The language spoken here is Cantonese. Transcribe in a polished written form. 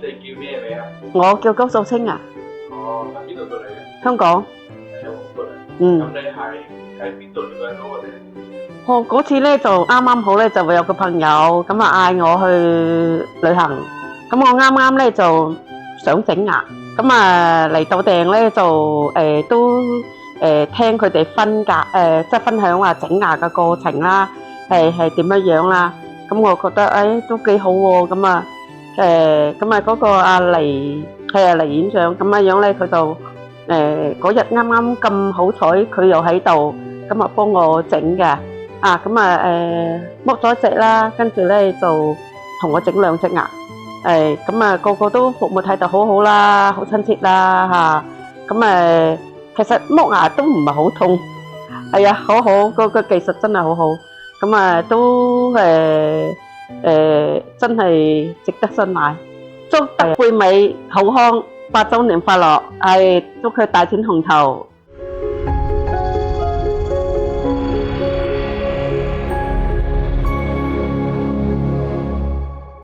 你叫咩名啊？我叫高素清啊，哦，喺邊度過嚟嘅？香港。喺香港過嚟。嗯。咁你係喺邊度了解到我哋？我嗰次咧就啱啱好咧就會有個朋友咁啊嗌我去旅行，咁我啱啱咧就想整牙，咁啊嚟到訂咧就都聽佢哋即係分享話整牙嘅過程啦，係點樣樣啦，咁我覺得都幾好喎，咁啊嗰個阿黎係啊黎院長咁樣咧，佢就嗰日啱啱咁好彩，佢又喺度，咁啊幫我整嘅。咁啊剝咗一隻啦，跟住咧就同我整兩隻牙，咁啊個個都服務態度好好啦，好親切啦嚇，咁其實剝牙都唔係好痛，係啊，好好個技術真係好好，咁啊都真係值得信賴，祝德貝美好康8週年快樂，祝佢大展鴻圖。